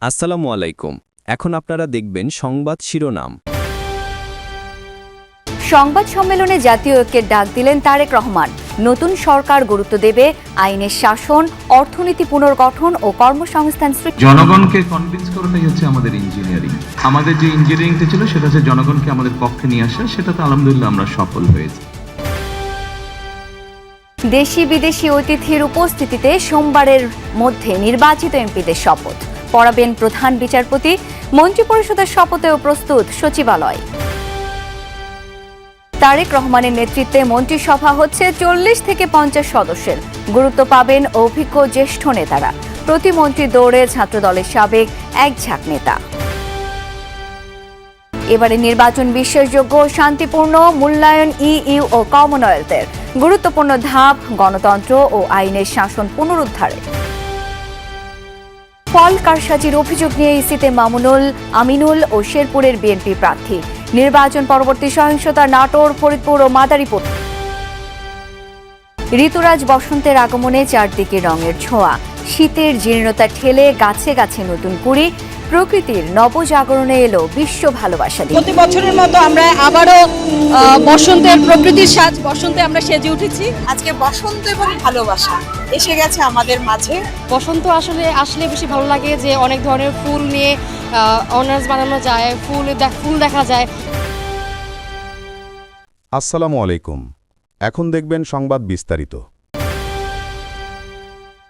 আসসালামু আলাইকুম। এখন আপনারা দেখবেন সংবাদ শিরোনাম। সংবাদ সম্মেলনে জাতীয় ঐক্যের ডাক দিলেন তারেক রহমান। নতুন সরকার গুরুত্ব দেবে আইনের শাসন, অর্থনীতি পুনর্গঠন ও কর্মসংস্থান সৃষ্টি। জনগণকে কনভিন্স করাটাই হচ্ছে আমাদের ইঞ্জিনিয়ারিং। আমাদের যে ইঞ্জিনিয়ারিংটা ছিল সেটা হচ্ছে জনগণকে আমাদের পক্ষে নিয়ে আসা, সেটাতে আলহামদুলিল্লাহ আমরা সফল হয়েছি। দেশি বিদেশি অতিথির উপস্থিতিতে সোমবারের মধ্যে নির্বাচিত এমপিদের শপথ পড়াবেন প্রধান বিচারপতি। মন্ত্রিপরিষদের শপথেও প্রস্তুত সচিবালয়। তারেক রহমানের নেতৃত্বে মন্ত্রিসভা হচ্ছে 40 থেকে 50 সদস্যের। গুরুত্ব পাবেন অভিজ্ঞ জ্যেষ্ঠ নেতারা। প্রতিমন্ত্রী দৌড়ে ছাত্রদলের সাবেক এক ঝাঁক নেতা। এবারে নির্বাচন বিশ্বাসযোগ্য, শান্তিপূর্ণ, মূল্যায়ন ইইউ ও কমনওয়েলথের গুরুত্বপূর্ণ ধাপ গণতন্ত্র ও আইনের শাসন পুনরুদ্ধারে। ফল কারসাজির অভিযোগ নিয়ে ইসিতে মামুনুল, আমিনুল ও শেরপুরের বিএনপি প্রার্থী। নির্বাচন পরবর্তী সহিংসতা নাটোর, ফরিদপুর ও মাদারীপুর। ঋতুরাজ বসন্তের আগমনে চারদিকে রঙের ছোঁয়া। শীতের জীর্ণতা ঠেলে গাছে গাছে নতুন কুড়ি। প্রকৃতির নবজাগরণে এলো বিশ্ব ভালোবাসা দিবস। প্রতি বছরের মতো আমরা আবারও বসন্তের প্রকৃতির সাজ বসন্তে আমরা সেজে উঠেছি। আজকে বসন্ত এবং ভালোবাসা এসে গেছে আমাদের মাঝে। বসন্ত আসলে বেশি ভালো লাগে যে অনেক ধরনের ফুল নিয়ে অনার্স বানানো যায়, ফুল দেখা যায়। আসসালামু আলাইকুম। এখন দেখবেন সংবাদ বিস্তারিত।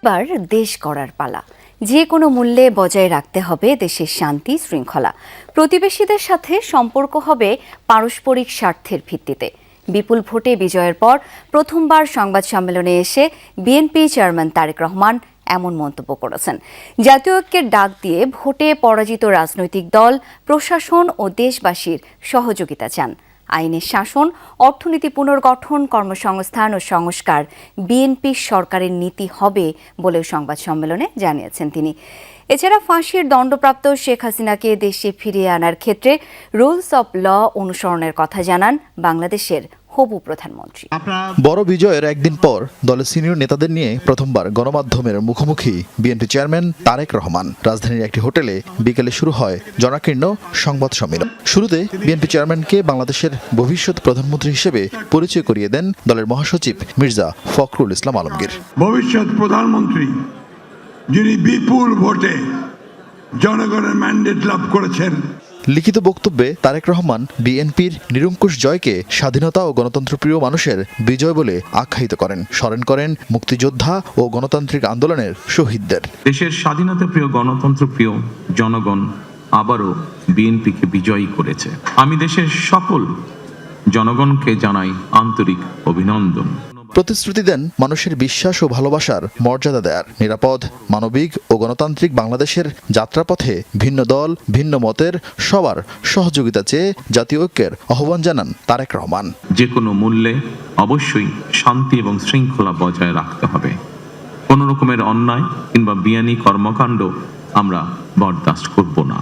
এবার দেশ গড়ার পালা। যে কোনো মূল্যে বজায় রাখতে হবে দেশের শান্তি শৃঙ্খলা। প্রতিবেশীদের সাথে সম্পর্ক হবে পারস্পরিক স্বার্থের ভিত্তিতে। বিপুল ভোটে বিজয়ের পর প্রথমবার সংবাদ সম্মেলনে এসে বিএনপি চেয়ারম্যান তারেক রহমান এমন মন্তব্য করেছেন। জাতীয় ঐক্যের ডাক দিয়ে ভোটে পরাজিত রাজনৈতিক দল, প্রশাসন ও দেশবাসীর সহযোগিতা চান। আইনের শাসন, অর্থনীতি পুনর্গঠন, কর্মসংস্থান ও সংস্কার বিএনপি সরকারের নীতি হবে বলেও সংবাদ সম্মেলনে জানিয়েছেন তিনি। এছাড়া ফাঁসির দণ্ডপ্রাপ্ত শেখ হাসিনাকে দেশে ফিরিয়ে আনার ক্ষেত্রে রুলস অব ল অনুসরণের কথা জানান বাংলাদেশের হবু প্রধানমন্ত্রী। বড় বিজয়ের একদিন পর দলের সিনিয়র নেতাদের নিয়ে প্রথমবার গণমাধ্যমের মুখোমুখি বিএনপি চেয়ারম্যান তারেক রহমান। রাজধানীর একটি হোটেলে বিকেলে শুরু হয় জনাকীর্ণ সংবাদ সম্মেলন। শুরুতে বিএনপি চেয়ারম্যানকে বাংলাদেশের ভবিষ্যৎ প্রধানমন্ত্রী হিসেবে পরিচয় করিয়ে দেন দলের মহাসচিব মির্জা ফখরুল ইসলাম আলমগীর। ভবিষ্যৎ প্রধানমন্ত্রী যিনি বিপুল ভোটে জনগণের ম্যান্ডেট লাভ করেছেন। লিখিত বক্তব্যে তারেক রহমান বিএনপির নিরঙ্কুশ জয়কে স্বাধীনতা ও গণতন্ত্রপ্রিয় মানুষের বিজয় বলে আখ্যায়িত করেন। স্মরণ করেন মুক্তিযোদ্ধা ও গণতান্ত্রিক আন্দোলনের শহীদদের। দেশের স্বাধীনতাপ্রিয় গণতন্ত্রপ্রিয় জনগণ আবারও বিএনপিকে বিজয়ী করেছে। আমি দেশের সকল জনগণকে জানাই আন্তরিক অভিনন্দন। প্রতিশ্রুতি দেন মানুষের বিশ্বাস ও ভালোবাসার মর্যাদা দেয়ার। নিরাপদ, মানবিক ও গণতান্ত্রিক বাংলাদেশের যাত্রাপথে ভিন্ন দল, ভিন্ন মতের সবার সহযোগিতা চেয়ে জাতীয় ঐক্যের আহ্বান জানান তারেক রহমান। যে কোনো মূল্যে অবশ্যই শান্তি এবং শৃঙ্খলা বজায় রাখতে হবে। কোনো রকমের অন্যায় কিংবা বিয়ানি কর্মকাণ্ড আমরা বরদাস্ত করব না।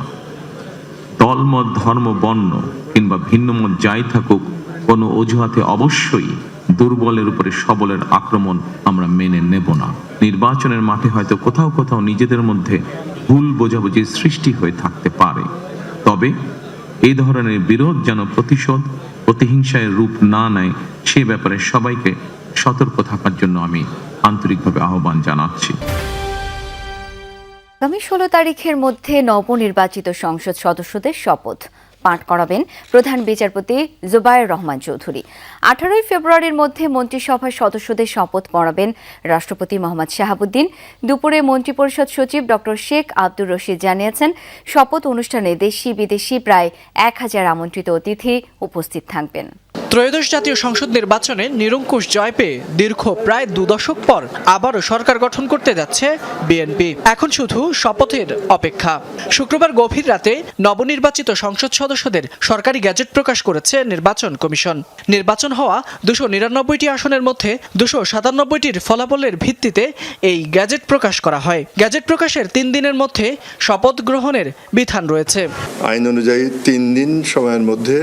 দলমত, ধর্ম, বর্ণ কিংবা ভিন্ন মত যাই থাকুক, কোনো অজুহাতে অবশ্যই দুর্বলের উপরে সবলের আক্রমণ আমরা মেনে নেব না। নির্বাচনের মাঠে হয়তো কোথাও কোথাও নিজেদের মধ্যে ভুল বোঝাবুঝির সৃষ্টি হয়ে থাকতে পারে, তবে এই ধরনের বিরোধ যেন প্রতিহিংসায় রূপ না নেয় সে ব্যাপারে সবাইকে সতর্ক থাকার জন্য আমি আন্তরিকভাবে আহ্বান জানাচ্ছি। আগামী 16 তারিখের মধ্যে নবনির্বাচিত সংসদ সদস্যদের শপথ পাঠ করাবেন প্রধান বিচারপতি জুবায়ের রহমান চৌধুরী। 18 ফেব্রুয়ারির মধ্যে মন্ত্রিসভার সদস্যদের শপথ পড়াবেন রাষ্ট্রপতি মোহাম্মদ শাহাবুদ্দিন। দুপুরে মন্ত্রিপরিষদ সচিব ডক্টর শেখ আব্দুর রশিদ জানিয়েছেন, শপথ অনুষ্ঠানে দেশি বিদেশি প্রায় 1000 আমন্ত্রিত অতিথি উপস্থিত থাকবেন। ত্রয়োদশ জাতীয় সংসদ নির্বাচনে নিরঙ্কুশ জয় পেয়ে দীর্ঘ প্রায় 2 দশক পর আবারও সরকার গঠন করতে যাচ্ছে বিএনপি। এখন শুধু শপথের অপেক্ষা। শুক্রবার গভীর রাতে নবনির্বাচিত সংসদ সদস্যদের সরকারি গ্যাজেট প্রকাশ করেছে নির্বাচন কমিশন। নির্বাচন হওয়া 299টি আসনের মধ্যে 297টির ফলাফলের ভিত্তিতে এই গ্যাজেট প্রকাশ করা হয়। গ্যাজেট প্রকাশের 3 দিনের মধ্যে শপথ গ্রহণের বিধান রয়েছে। আইন অনুযায়ী 3 দিন সময়ের মধ্যে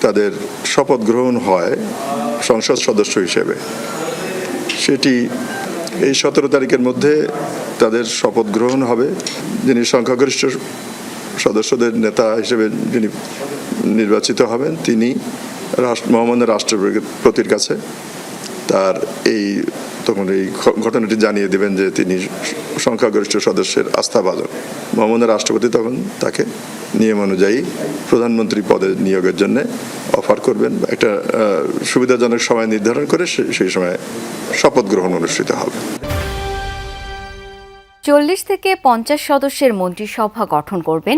তাদের শপথ গ্রহণ হয় সংসদ সদস্য হিসেবে। সেটি এই 17 তারিখের মধ্যে তাদের শপথ গ্রহণ হবে। যিনি সংখ্যাগরিষ্ঠ সদস্যদের নেতা হিসেবে যিনি নির্বাচিত হবেন তিনি মহামান্য রাষ্ট্রপতির কাছে তার তখন এই ঘটনাটি জানিয়ে দেবেন যে তিনি সংখ্যাগরিষ্ঠ সদস্যের আস্থাভাজন। মহামান্য রাষ্ট্রপতি তখন তাকে নিয়ম অনুযায়ী প্রধানমন্ত্রী পদে নিয়োগের জন্য অফার করবেন। একটা সুবিধাজনক সময় নির্ধারণ করে সেই সময় শপথ গ্রহণ অনুষ্ঠিত হবে। 40 থেকে 50 সদস্যের মন্ত্রিসভা গঠন করবেন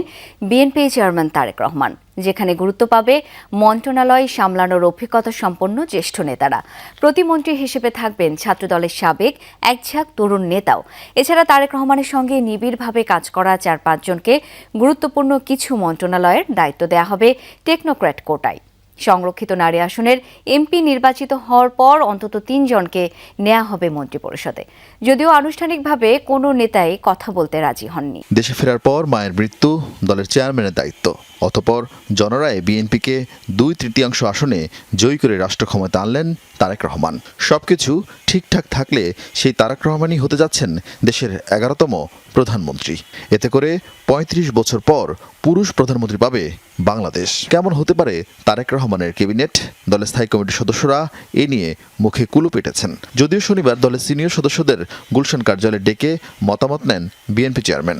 বিএনপি চেয়ারম্যান তারেক রহমান, যেখানে গুরুত্ব পাবে মন্ত্রণালয় সামলানোর অভিজ্ঞতা সম্পন্ন জ্যেষ্ঠ নেতারা। প্রতিমন্ত্রী হিসেবে থাকবেন ছাত্রদলের সাবেক এক ঝাঁক তরুণ নেতাও। এছাড়া তারেক রহমানের সঙ্গে নিবিড়ভাবে কাজ করা 4-5 জনকে গুরুত্বপূর্ণ কিছু মন্ত্রণালয়ের দায়িত্ব দেওয়া হবে টেকনোক্র্যাট কোটায়। সংরক্ষিত নারী আসনের এমপি নির্বাচিত হওয়ার পর অন্তত 3 জনকে নেওয়া হবে মন্ত্রিপরিষদে, যদিও আনুষ্ঠানিকভাবে কোনো নেতাই কথা বলতে রাজি হননি। দেশে ফেরার পর মায়ের মৃত্যু, দলের চেয়ারম্যানের দায়িত্ব, অতঃপর জনরায়ে বিএনপিকে 2/3 আসনে জয়ী করে রাষ্ট্র ক্ষমতা আনলেন তারেক রহমান। সবকিছু ঠিকঠাক থাকলে সেই তারেক রহমানই হতে যাচ্ছেন দেশের 11তম প্রধানমন্ত্রী। এতে করে 35 বছর পর পুরুষ প্রধানমন্ত্রী পাবে বাংলাদেশ। কেমন হতে পারে তারেক রহমানের ক্যাবিনেট? দলের স্থায়ী কমিটির সদস্যরা এ নিয়ে মুখে কুলু পেটেছেন। যদিও শনিবার দলের সিনিয়র সদস্যদের গুলশান কার্যালয়ে ডেকে মতামত নেন বিএনপি চেয়ারম্যান।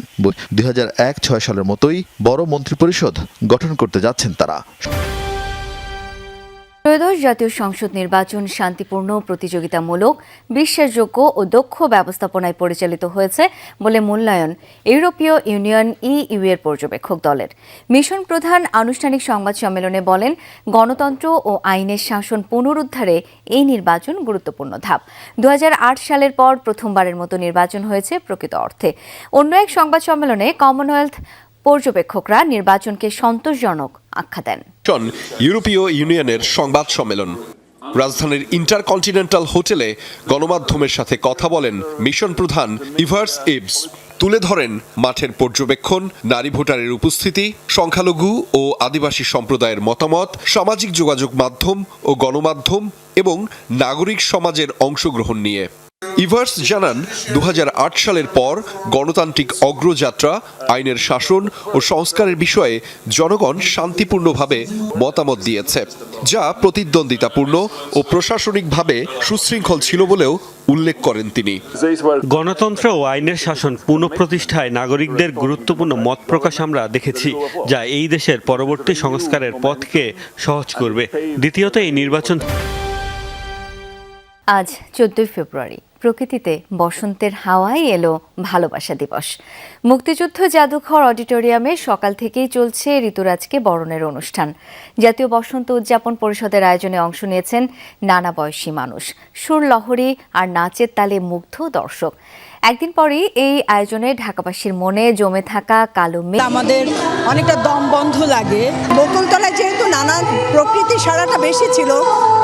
2001-06 সালের মতোই বড় মন্ত্রিপরিষদ গঠন করতে যাচ্ছেন তারা। ত্রয়োদশ জাতীয় সংসদ নির্বাচন শান্তিপূর্ণ, প্রতিযোগিতামূলক, বিশ্বাসযোগ্য ও দক্ষ ব্যবস্থাপনায় পরিচালিত হয়েছে বলে মূল্যায়ন ইউরোপীয় ইউনিয়ন EU এর পর্যবেক্ষক দলের। মিশন প্রধান আনুষ্ঠানিক সংবাদ সম্মেলনে বলেন, গণতন্ত্র ও আইনের শাসন পুনরুদ্ধারে এই নির্বাচন গুরুত্বপূর্ণ ধাপ। 2008 সালের পর প্রথমবারের মতো নির্বাচন হয়েছে প্রকৃত অর্থে। অন্য এক সংবাদ সম্মেলনে কমনওয়েলথ পর্যবেক্ষকরা নির্বাচনকে সন্তোষজনক আখ্যা দেন। ইউরোপীয় ইউনিয়নের সংবাদ সম্মেলন রাজধানীর ইন্টারকন্টিনেন্টাল হোটেলে গণমাধ্যমের সাথে কথা বলেন মিশন প্রধান ইভার্স ইবস। তুলে ধরেন মাঠের পর্যবেক্ষণ, নারী ভোটারের উপস্থিতি, সংখ্যালঘু ও আদিবাসী সম্প্রদায়ের মতামত, সামাজিক যোগাযোগ মাধ্যম ও গণমাধ্যম এবং নাগরিক সমাজের অংশগ্রহণ নিয়ে। ইভার্স জানান, 2008 সালের পর গণতান্ত্রিক অগ্রযাত্রা, আইনের শাসন ও সংস্কারের বিষয়ে জনগণ শান্তিপূর্ণভাবে মতামত দিয়েছে, যা প্রতিদ্বন্দ্বিতাপূর্ণ ও প্রশাসনিকভাবে সুশৃঙ্খল ছিল বলেও উল্লেখ করেন তিনি। গণতন্ত্র ও আইনের শাসন পুনঃপ্রতিষ্ঠায় নাগরিকদের গুরুত্বপূর্ণ মত প্রকাশ আমরা দেখেছি, যা এই দেশের পরবর্তী সংস্কারের পথকে সহজ করবে। দ্বিতীয়ত, এই নির্বাচন। আজ 14 ফেব্রুয়ারি, প্রকৃতিতে বসন্তের হাওয়ায় এলো ভালোবাসা দিবস। মুক্তিযুদ্ধ জাদুঘর অডিটোরিয়ামে সকাল থেকেই চলছে ঋতুরাজকে বরণের অনুষ্ঠান। জাতীয় বসন্ত উদযাপন পরিষদের আয়োজনে অংশ নিয়েছেন নানা বয়সী মানুষ। সুর লহরী আর নাচের তালে মুগ্ধ দর্শক। একদিন পরই এই আয়োজনে ঢাকাবাসীর মনে জমে থাকা কালো মেঘ আমাদের অনেকটা দম বন্ধ লাগে। বকুলতলায় যেহেতু নানা প্রকৃতি সারাটা বেশি ছিল,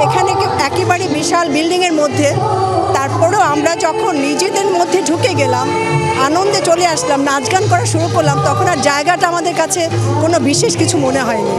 এখানে একেবারে বিশাল বিল্ডিংয়ের মধ্যে, তারপরেও আমরা যখন নিজেদের মধ্যে ঢুকে গেলাম, আনন্দে চলে আসলাম, নাচ গান করা শুরু করলাম, তখন আর জায়গাটা আমাদের কাছে কোনো বিশেষ কিছু মনে হয়নি।